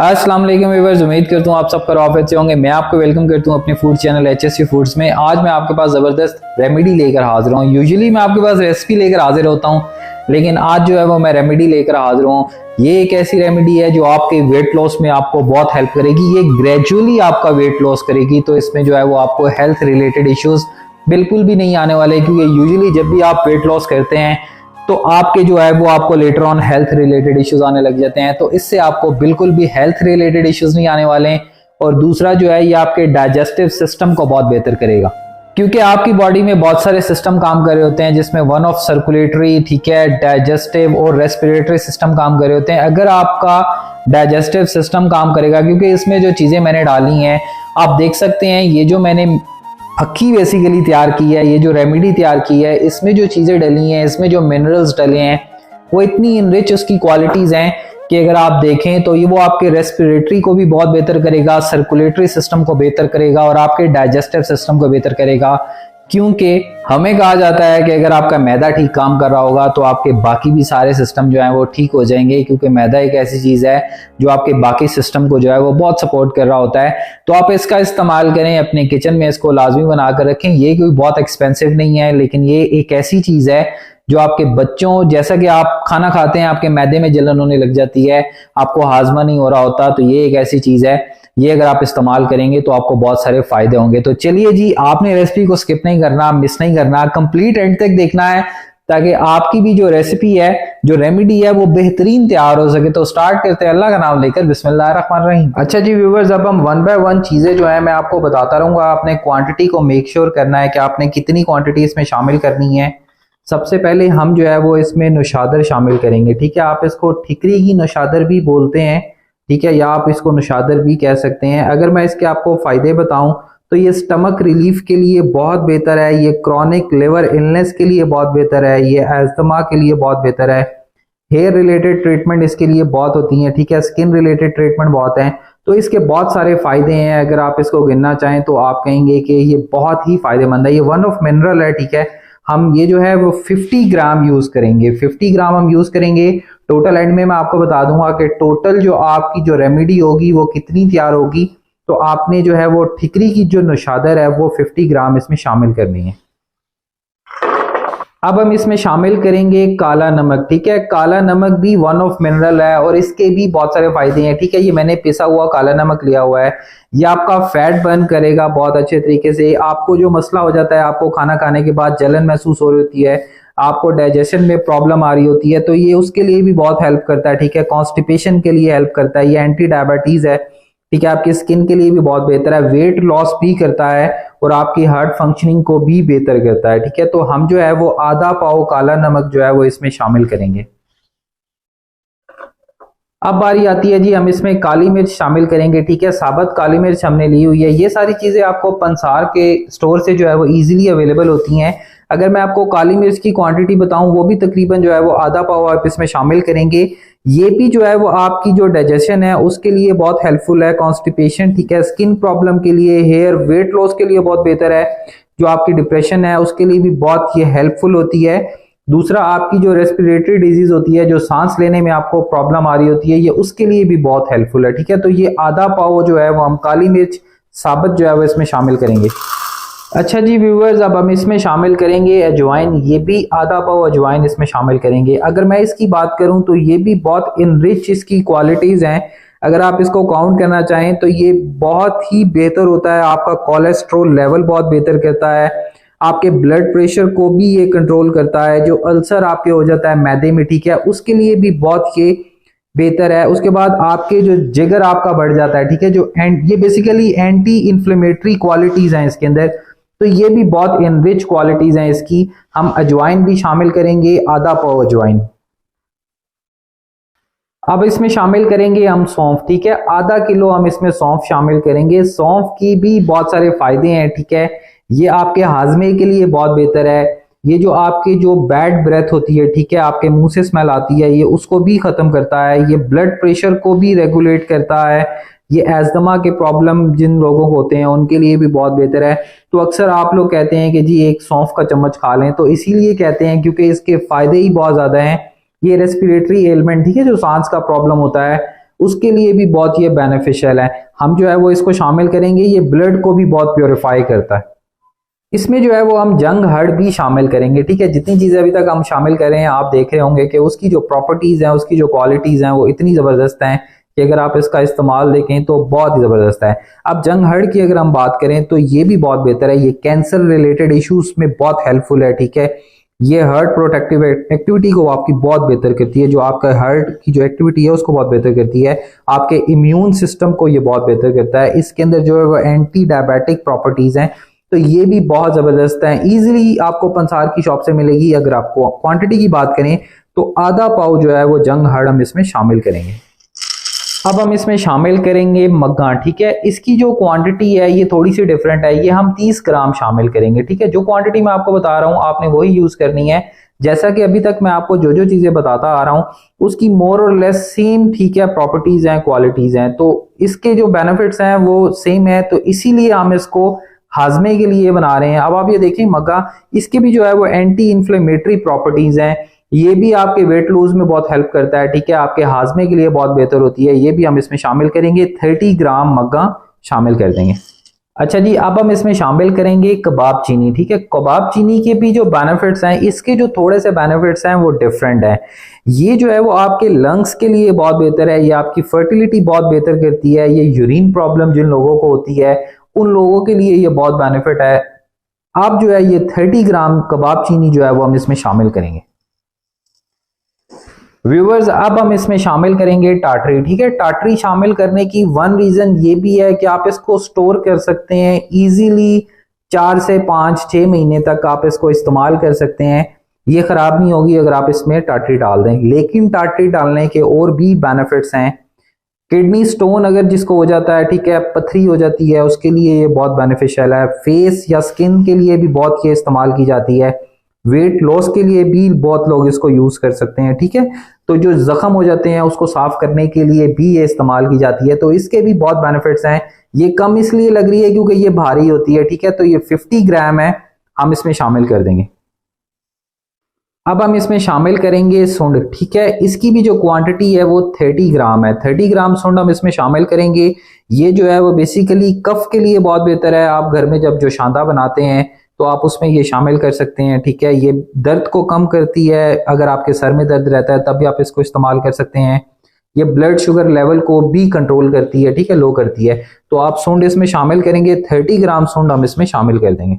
अस्सलाम वालेकुम व्यूअर्स, उम्मीद करता हूँ आप सब खैरियत से होंगे। मैं आपको वेलकम करता हूँ अपने फूड चैनल HSC फूड्स में। आज मैं आपके पास ज़बरदस्त रेमेडी लेकर हाजिर हूँ। यूजुअली मैं आपके पास रेसिपी लेकर हाजिर होता हूँ, लेकिन आज जो है वो मैं रेमेडी लेकर हाजिर हूँ। ये एक ऐसी रेमेडी है जो आपके वेट लॉस में आपको बहुत हेल्प करेगी। ये ग्रेजुअली आपका वेट लॉस करेगी, तो इसमें जो है वो आपको हेल्थ रिलेटेड इश्यूज बिल्कुल भी नहीं आने वाले, क्योंकि यूजुअली जब भी आप वेट लॉस करते हैं तो आपके जो है वो आपको later on health related issues आने लग जाते हैं। तो इससे आपको बिल्कुल भी हेल्थ रिलेटेड इश्यूज नहीं आने वाले हैं। और दूसरा जो है ये आपके डाइजेस्टिव सिस्टम को बहुत बेहतर करेगा, क्योंकि आपकी बॉडी में बहुत सारे सिस्टम काम कर रहे होते हैं, जिसमें वन ऑफ सर्कुलेटरी, ठीक है, डाइजेस्टिव और रेस्पिरेटरी सिस्टम काम कर रहे होते हैं। अगर आपका डाइजेस्टिव सिस्टम काम करेगा, क्योंकि इसमें जो चीजें मैंने डाली हैं आप देख सकते हैं, ये जो मैंने फक्की बेसिकली तैयार की है, ये जो रेमेडी तैयार की है, इसमें जो चीजें डली हैं, इसमें जो मिनरल्स डले हैं वो इतनी इनरिच उसकी क्वालिटीज हैं कि अगर आप देखें तो ये वो आपके रेस्पिरेटरी को भी बहुत बेहतर करेगा, सर्कुलेटरी सिस्टम को बेहतर करेगा और आपके डाइजेस्टिव सिस्टम को बेहतर करेगा। क्योंकि हमें कहा जाता है कि अगर आपका मैदा ठीक काम कर रहा होगा तो आपके बाकी भी सारे सिस्टम जो है वो ठीक हो जाएंगे, क्योंकि मैदा एक ऐसी चीज है जो आपके बाकी सिस्टम को जो है वो बहुत सपोर्ट कर रहा होता है। तो आप इसका इस्तेमाल करें, अपने किचन में इसको लाजमी बना कर रखें। ये कोई बहुत एक्सपेंसिव नहीं है, लेकिन ये एक ऐसी चीज है जो आपके बच्चों, जैसा कि आप खाना खाते हैं आपके मैदे में जलन होने लग जाती है, आपको हाजमा नहीं हो रहा होता, तो ये एक ऐसी चीज है, ये अगर आप इस्तेमाल करेंगे तो आपको बहुत सारे फायदे होंगे। तो चलिए जी, आपने रेसिपी को स्किप नहीं करना, मिस नहीं करना, कंप्लीट एंड तक देखना है, ताकि आपकी भी जो रेसिपी है, जो रेमेडी है, वो बेहतरीन तैयार हो सके। तो स्टार्ट करते हैं अल्लाह का नाम लेकर, बिस्मिल्लाहिर्रहमानिर्रहीम। अच्छा जी व्यूअर्स, अब हम वन बाय वन चीजें जो है मैं आपको बताता रहूंगा। आपने क्वांटिटी को मेक श्योर करना है कि आपने कितनी क्वांटिटी इसमें शामिल करनी है। सबसे पहले हम जो है वो इसमें नुशादर शामिल करेंगे, ठीक है। आप इसको ठिकरी की नुशादर भी बोलते हैं, ठीक है, या आप इसको नुशादर भी कह सकते हैं। अगर मैं इसके आपको फायदे बताऊं तो ये स्टमक रिलीफ के लिए बहुत बेहतर है, ये क्रॉनिक लिवर इलनेस के लिए बहुत बेहतर है, ये अस्थमा के लिए बहुत बेहतर है, हेयर रिलेटेड ट्रीटमेंट इसके लिए बहुत होती है, ठीक है, स्किन रिलेटेड ट्रीटमेंट बहुत है। तो इसके बहुत सारे फायदे हैं। अगर आप इसको गिनना चाहें तो आप कहेंगे कि ये बहुत ही फायदेमंद है। ये वन ऑफ मिनरल है, ठीक है। हम ये जो है वो 50 ग्राम यूज करेंगे, 50 ग्राम हम यूज करेंगे। टोटल एंड में मैं आपको बता दूंगा कि टोटल जो आपकी जो रेमेडी होगी वो कितनी तैयार होगी। तो आपने जो है वो ठिकरी की जो नुशादर है वो 50 ग्राम इसमें शामिल करनी है। अब हम इसमें शामिल करेंगे काला नमक, ठीक है। काला नमक भी वन ऑफ मिनरल है और इसके भी बहुत सारे फायदे हैं, ठीक है। ये मैंने पिसा हुआ काला नमक लिया हुआ है। ये आपका फैट बर्न करेगा बहुत अच्छे तरीके से। आपको जो मसला हो जाता है, आपको खाना खाने के बाद जलन महसूस हो रही होती है, आपको डाइजेशन में प्रॉब्लम आ रही होती है, तो ये उसके लिए भी बहुत हेल्प करता है, ठीक है। कॉन्स्टिपेशन के लिए हेल्प करता है, ये एंटी डायबिटीज है, ठीक है। आपकी स्किन के लिए भी बहुत बेहतर है, वेट लॉस भी करता है और आपकी हार्ट फंक्शनिंग को भी बेहतर करता है, ठीक है। तो हम जो है वो आधा पाव काला नमक जो है वो इसमें शामिल करेंगे। अब बारी आती है जी, हम इसमें काली मिर्च शामिल करेंगे, ठीक है। साबुत काली मिर्च हमने ली हुई है। ये सारी चीजें आपको पंसार के स्टोर से जो है वो इजीली अवेलेबल होती हैं। अगर मैं आपको काली मिर्च की क्वांटिटी बताऊं, वो भी तकरीबन जो है वो आधा पाव आप इसमें शामिल करेंगे। ये भी जो है वो आपकी जो डाइजेशन है उसके लिए बहुत हेल्पफुल है, कॉन्स्टिपेशन, ठीक है, स्किन प्रॉब्लम के लिए, हेयर वेट लॉस के लिए बहुत बेहतर है, जो आपकी डिप्रेशन है उसके लिए भी बहुत ये हेल्पफुल होती है। दूसरा, आपकी जो रेस्पिरेटरी डिजीज होती है, जो सांस लेने में आपको प्रॉब्लम आ रही होती है, ये उसके लिए भी बहुत हेल्पफुल है, ठीक है। तो ये आधा पाव जो है वो हम काली मिर्च साबुत जो है वो इसमें शामिल करेंगे। अच्छा जी व्यूअर्स, अब हम इसमें शामिल करेंगे अजवाइन। ये भी आधा पाव अजवाइन इसमें शामिल करेंगे। अगर मैं इसकी बात करूं तो ये भी बहुत इनरिच इसकी क्वालिटीज हैं। अगर आप इसको काउंट करना चाहें तो ये बहुत ही बेहतर होता है, आपका कोलेस्ट्रॉल लेवल बहुत बेहतर करता है, आपके ब्लड प्रेशर को भी ये कंट्रोल करता है, जो अल्सर आपके हो जाता है मैदे में, ठीक है, उसके लिए भी बहुत ये बेहतर है। उसके बाद आपके जो जिगर आपका बढ़ जाता है, ठीक है, जो ये बेसिकली एंटी इन्फ्लेमेटरी क्वालिटीज हैं इसके अंदर, तो ये भी बहुत इनरिच क्वालिटीज हैं इसकी। हम अजवाइन भी शामिल करेंगे, आधा पाव अजवाइन। अब इसमें शामिल करेंगे हम सौंफ, ठीक है, आधा किलो हम इसमें सौंफ शामिल करेंगे। सौंफ की भी बहुत सारे फायदे हैं, ठीक है। ये आपके हाजमे के लिए बहुत बेहतर है। ये जो आपकी जो बैड ब्रेथ होती है, ठीक है, आपके मुंह से स्मेल आती है, ये उसको भी खत्म करता है। ये ब्लड प्रेशर को भी रेगुलेट करता है। ये एस्थमा के प्रॉब्लम जिन लोगों को होते हैं उनके लिए भी बहुत बेहतर है। तो अक्सर आप लोग कहते हैं कि जी एक सौंफ का चम्मच खा लें, तो इसीलिए कहते हैं क्योंकि इसके फायदे ही बहुत ज्यादा हैं। ये रेस्पिरेटरी एलिमेंट, ठीक है, जो सांस का प्रॉब्लम होता है उसके लिए भी बहुत ये बेनिफिशियल है। हम जो है वो इसको शामिल करेंगे। ये ब्लड को भी बहुत प्योरीफाई करता है। इसमें जो है वो हम जंग हर्ड भी शामिल करेंगे, ठीक है। जितनी चीजें अभी तक हम शामिल कर रहे हैं, आप देख रहे होंगे कि उसकी जो प्रॉपर्टीज हैं, उसकी जो क्वालिटीज हैं, वो इतनी जबरदस्त हैं कि अगर आप इसका इस्तेमाल देखें तो बहुत ही जबरदस्त है। अब जंग हर्ड की अगर हम बात करें तो ये भी बहुत बेहतर है। ये कैंसर रिलेटेड इश्यूज में बहुत हेल्पफुल है, ठीक है। ये हार्ट प्रोटेक्टिव एक्टिविटी को आपकी बहुत बेहतर करती है। जो आपका हार्ट की जो एक्टिविटी है उसको बहुत बेहतर करती है। आपके इम्यून सिस्टम को ये बहुत बेहतर करता है। इसके अंदर जो है वो एंटी डायबिटिक प्रॉपर्टीज हैं, तो ये भी बहुत जबरदस्त है। इजीली आपको पंसार की शॉप से मिलेगी। अगर आपको क्वांटिटी की बात करें तो आधा पाव जो है वो जंग हर्ड हम इसमें शामिल करेंगे। अब हम इसमें शामिल करेंगे मग्गा, ठीक है। इसकी जो क्वांटिटी है ये थोड़ी सी डिफरेंट है। ये हम 30 ग्राम शामिल करेंगे, ठीक है। जो क्वांटिटी मैं आपको बता रहा हूं आपने वही यूज करनी है। जैसा कि अभी तक मैं आपको जो जो चीजें बताता आ रहा हूं उसकी मोर और लेस सेम, ठीक है, प्रॉपर्टीज हैं, क्वालिटीज हैं, तो इसके जो बेनिफिट्स हैं वो सेम है। तो इसीलिए हम इसको हाजमे के लिए बना रहे हैं। अब आप ये देखें मग्गा, इसके भी जो है वो एंटी इन्फ्लेमेटरी प्रॉपर्टीज हैं। ये भी आपके वेट लूज में बहुत हेल्प करता है, ठीक है। आपके हाजमे के लिए बहुत बेहतर होती है। ये भी हम इसमें शामिल करेंगे। 30 ग्राम मग्गा शामिल कर देंगे। अच्छा जी, अब हम इसमें शामिल करेंगे कबाब चीनी, ठीक है। कबाब चीनी के भी जो बेनिफिट्स हैं, इसके जो थोड़े से बेनिफिट्स हैं वो डिफरेंट है। ये जो है वो आपके लंग्स के लिए बहुत बेहतर है। ये आपकी फर्टिलिटी बहुत बेहतर करती है। ये यूरिन प्रॉब्लम जिन लोगों को होती है उन लोगों के लिए ये बहुत बेनिफिट है। आप जो है ये 30 ग्राम कबाब चीनी जो है वो हम इसमें शामिल करेंगे। व्यूअर्स, अब हम इसमें शामिल करेंगे टाटरी, ठीक है। टाटरी शामिल करने की वन रीजन ये भी है कि आप इसको स्टोर कर सकते हैं इजीली। 4 से 5-6 महीने तक आप इसको इस्तेमाल कर सकते हैं। ये खराब नहीं होगी अगर आप इसमें टाटरी डाल दें। लेकिन टाटरी डालने के और भी बेनिफिट्स हैं। किडनी स्टोन अगर जिसको हो जाता है, ठीक है, पथरी हो जाती है, उसके लिए ये बहुत बेनिफिशियल है। फेस या स्किन के लिए भी बहुत ये इस्तेमाल की जाती है। वेट लॉस के लिए भी बहुत लोग इसको यूज कर सकते हैं, ठीक है। तो जो जख्म हो जाते हैं उसको साफ करने के लिए भी ये इस्तेमाल की जाती है। तो इसके भी बहुत बेनिफिट्स हैं। ये कम इसलिए लग रही है क्योंकि ये भारी होती है, ठीक है। तो ये 50 ग्राम है, हम इसमें शामिल कर देंगे। अब हम इसमें शामिल करेंगे सुंड, ठीक है। इसकी भी जो क्वांटिटी है वो 30 ग्राम है। 30 ग्राम सुंड हम इसमें शामिल करेंगे। ये जो है वो बेसिकली कफ के लिए बहुत बेहतर है। आप घर में जब जो शांदा बनाते हैं तो आप उसमें ये शामिल कर सकते हैं, ठीक है। ये दर्द को कम करती है। अगर आपके सर में दर्द रहता है तब भी आप इसको इस्तेमाल कर सकते हैं। ये ब्लड शुगर लेवल को भी कंट्रोल करती है, ठीक है, लो करती है। तो आप सुंड इसमें शामिल करेंगे। 30 ग्राम सुंड हम इसमें शामिल कर देंगे।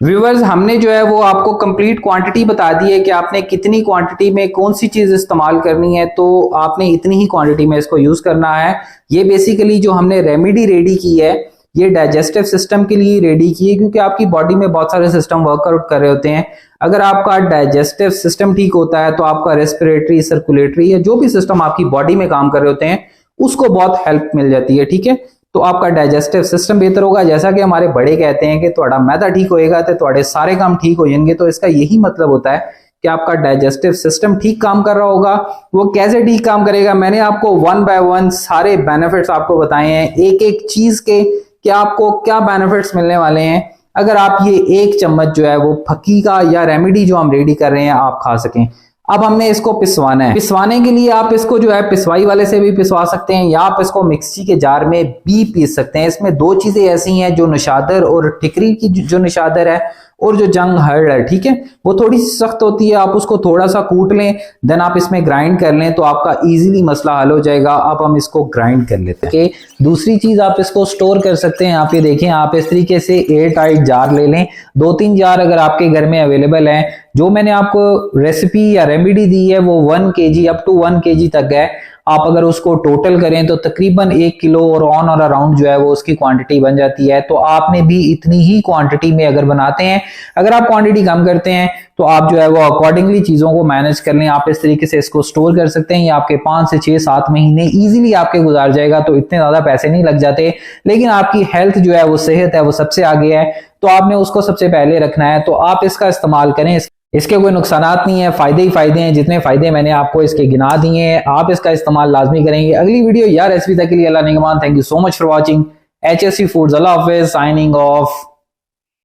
व्यूअर्स, हमने जो है वो आपको कंप्लीट क्वांटिटी बता दी है कि आपने कितनी क्वांटिटी में कौन सी चीज इस्तेमाल करनी है। तो आपने इतनी ही क्वांटिटी में इसको यूज करना है। ये बेसिकली जो हमने रेमेडी रेडी की है ये डाइजेस्टिव सिस्टम के लिए रेडी की है, क्योंकि आपकी बॉडी में बहुत सारे सिस्टम वर्कआउट कर रहे होते हैं। अगर आपका डाइजेस्टिव सिस्टम ठीक होता है तो आपका रेस्पिरेटरी, सर्कुलेटरी या जो भी सिस्टम आपकी बॉडी में काम कर रहे होते हैं उसको बहुत हेल्प मिल जाती है, ठीक है। तो आपका डाइजेस्टिव सिस्टम बेहतर होगा। जैसा कि हमारे बड़े कहते हैं कि थोड़ा मैदा ठीक होएगा तो थोड़े सारे काम ठीक हो जाएंगे। तो इसका यही मतलब होता है कि आपका डाइजेस्टिव सिस्टम ठीक काम कर रहा होगा। वो कैसे ठीक काम करेगा, मैंने आपको 1 बाय 1 सारे बेनिफिट्स आपको बताए हैं, एक एक चीज के कि आपको क्या बेनिफिट्स मिलने वाले हैं अगर आप ये 1 चम्मच जो है वो फकी का या रेमेडी जो हम रेडी कर रहे हैं आप खा सकें। अब हमने इसको पिसवाना है। पिसवाने के लिए आप इसको जो है पिसवाई वाले से भी पिसवा सकते हैं या आप इसको मिक्सी के जार में भी पीस सकते हैं। इसमें 2 चीजें ऐसी हैं, जो निशादर और टिकरी की जो निशादर है और जो जंग हर्ड है, ठीक है, वो थोड़ी सी सख्त होती है। आप उसको थोड़ा सा कूट लें, देन आप इसमें ग्राइंड कर लें तो आपका इजीली मसला हल हो जाएगा। अब हम इसको ग्राइंड कर लेते हैं। दूसरी चीज, आप इसको स्टोर कर सकते हैं। आप ये देखें, आप इस तरीके से एयर टाइट जार ले लें। 2-3 जार अगर आपके घर में अवेलेबल है। जो मैंने आपको रेसिपी या रेमेडी दी है वो 1 kg अप टू 1 kg तक है। आप अगर उसको टोटल करें तो तकरीबन 1 किलो और ऑन और अराउंड जो है वो उसकी क्वांटिटी बन जाती है। तो आपने भी इतनी ही क्वांटिटी में अगर बनाते हैं, अगर आप क्वांटिटी कम करते हैं तो आप जो है वो अकॉर्डिंगली चीजों को मैनेज कर लें। आप इस तरीके से इसको स्टोर कर सकते हैं। ये आपके 5 से 6-7 महीने इजीली आपके गुजार जाएगा। तो इतने ज्यादा पैसे नहीं लग जाते, लेकिन आपकी हेल्थ जो है वो सेहत है वो सबसे आगे है, तो आपने उसको सबसे पहले रखना है। तो आप इसका इस्तेमाल करें। इसके कोई नुकसानात नहीं है, फायदे ही फायदे हैं। जितने फायदे मैंने आपको इसके गिना दिए हैं, आप इसका इस्तेमाल लाजमी करेंगे। अगली वीडियो या रेसिपी तक के लिए अल्लाह निगहबान। Thank you so much for watching. HSC foods, Allah हाफिज़, साइनिंग ऑफ।